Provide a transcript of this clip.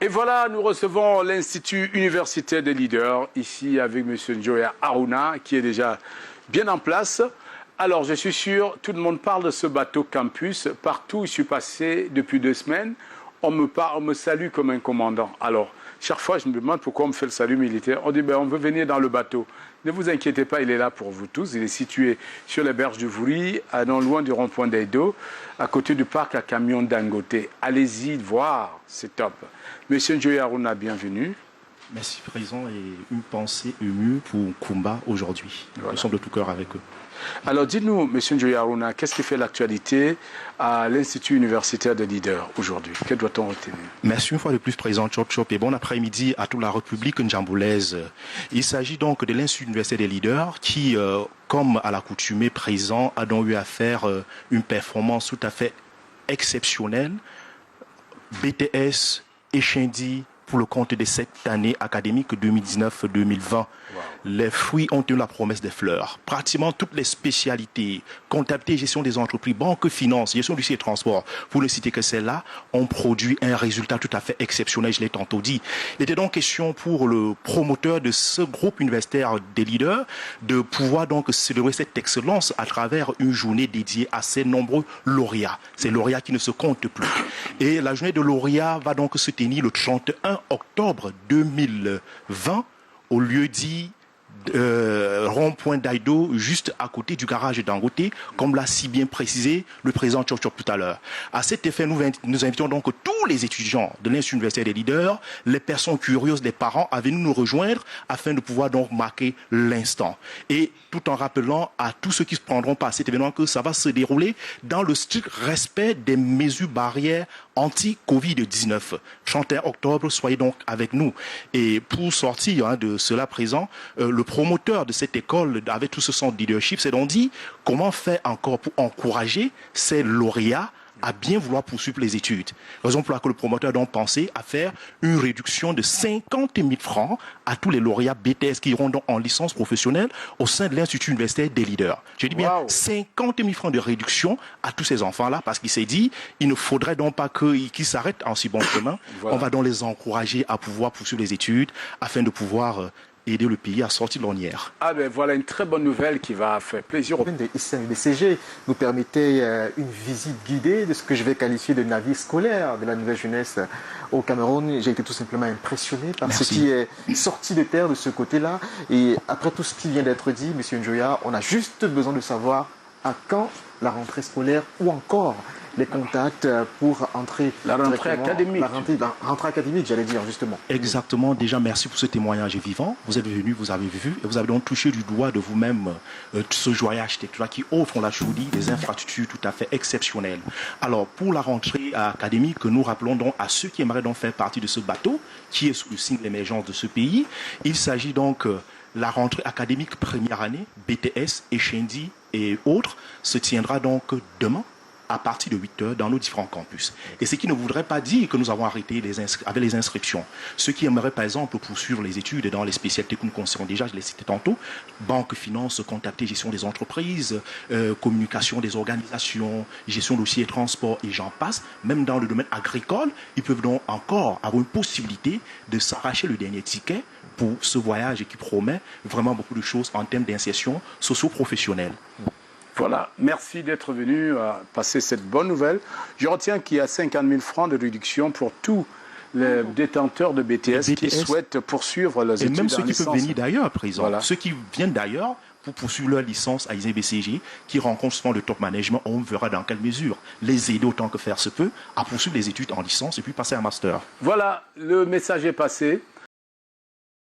Et voilà, nous recevons l'Institut universitaire des leaders, ici avec M. Njoya Haruna, qui est déjà bien en place. Alors, je suis sûr, tout le monde parle de ce bateau campus. Partout où je suis passé depuis 2 semaines, on me salue comme un commandant. Alors, chaque fois, je me demande pourquoi on me fait le salut militaire. On dit, on veut venir dans le bateau. Ne vous inquiétez pas, il est là pour vous tous. Il est situé sur les berges du Vouri, non loin du rond-point d'Edo, à côté du parc à camion Dangote. Allez-y voir, c'est top. Monsieur Njoya Haruna, bienvenue. Merci, Président, et une pensée émue pour Kumba aujourd'hui. Voilà. Nous sommes de tout cœur avec eux. Alors, dites-nous, Monsieur Njoya Haruna, qu'est-ce qui fait l'actualité à l'Institut universitaire des leaders aujourd'hui? Que doit-on retenir? Merci une fois de plus, Président Chop Chop, et bon après-midi à toute la République njamboulaise. Il s'agit donc de l'Institut universitaire des leaders qui, comme à l'accoutumée présent, a donc eu à faire une performance tout à fait exceptionnelle. BTS et Chindi pour le compte de cette année académique 2019-2020. Wow. Les fruits ont eu la promesse des fleurs. Pratiquement toutes les spécialités, comptabilité, gestion des entreprises, banque, finance, gestion du site et transport, pour ne citer que celles-là, ont produit un résultat tout à fait exceptionnel, je l'ai tantôt dit. Il était donc question pour le promoteur de ce groupe universitaire des leaders de pouvoir donc célébrer cette excellence à travers une journée dédiée à ces nombreux lauréats. Ces lauréats qui ne se comptent plus. Et la journée de lauréats va donc se tenir le 31 octobre 2020 au lieu dit rond-point d'Aïdo, juste à côté du garage Dangote, comme l'a si bien précisé le président Chop Chop tout à l'heure. À cet effet, nous invitons donc tous les étudiants de l'Institut universitaire des leaders, les personnes curieuses, les parents, à venir nous rejoindre afin de pouvoir donc marquer l'instant. Et tout en rappelant à tous ceux qui se prendront part à cet événement que ça va se dérouler dans le strict respect des mesures barrières anti-Covid-19. 31 octobre, soyez donc avec nous. Et pour sortir de cela présent, le promoteur de cette école, avec tout ce son de leadership, s'est donc dit comment faire encore pour encourager ces lauréats à bien vouloir poursuivre les études. Raison pour laquelle le promoteur a donc pensé à faire une réduction de 50 000 francs à tous les lauréats BTS qui iront donc en licence professionnelle au sein de l'Institut universitaire des leaders. Je dis bien 50 000 francs de réduction à tous ces enfants-là parce qu'il s'est dit il ne faudrait donc pas qu'ils s'arrêtent en si bon chemin. Voilà. On va donc les encourager à pouvoir poursuivre les études afin de pouvoir aider le pays à sortir de l'ornière. Ah ben voilà une très bonne nouvelle qui va faire plaisir au ICNBCG nous permettait une visite guidée de ce que je vais qualifier de navire scolaire de la nouvelle jeunesse au Cameroun. J'ai été tout simplement impressionné par ce qui est sorti de terre de ce côté-là. Et après tout ce qui vient d'être dit, M. Njoya, on a juste besoin de savoir à quand la rentrée scolaire ou encore les contacts pour entrer la rentrée académique. La rentrée académique, j'allais dire justement. Exactement. Déjà, merci pour ce témoignage vivant. Vous êtes venu, vous avez vu, et vous avez donc touché du doigt de vous-même ce joyeux architecture qui offre, on l'a toujours dit, des infrastructures tout à fait exceptionnelles. Alors, pour la rentrée académique, nous rappelons donc à ceux qui aimeraient donc faire partie de ce bateau, qui est sous le signe de l'émergence de ce pays, il s'agit donc la rentrée académique première année, BTS, Chindi et autres, se tiendra donc demain, à partir de 8 heures dans nos différents campus. Et ce qui ne voudrait pas dire que nous avons arrêté avec les inscriptions. Ceux qui aimeraient par exemple poursuivre les études dans les spécialités que nous concernons déjà, je l'ai cité tantôt, banque, finance, comptabilité, gestion des entreprises, communication des organisations, gestion dossier et transport et j'en passe, même dans le domaine agricole, ils peuvent donc encore avoir une possibilité de s'arracher le dernier ticket pour ce voyage qui promet vraiment beaucoup de choses en termes d'insertion socio-professionnelle. Voilà, merci d'être venu passer cette bonne nouvelle. Je retiens qu'il y a 50 000 francs de réduction pour tous les détenteurs de BTS qui souhaitent poursuivre leurs études. Et même ceux qui peuvent venir d'ailleurs, président. Voilà. Ceux qui viennent d'ailleurs pour poursuivre leur licence à ICNBCG, qui rencontrent souvent le top management, on verra dans quelle mesure les aider autant que faire se peut à poursuivre les études en licence et puis passer un master. Voilà, le message est passé.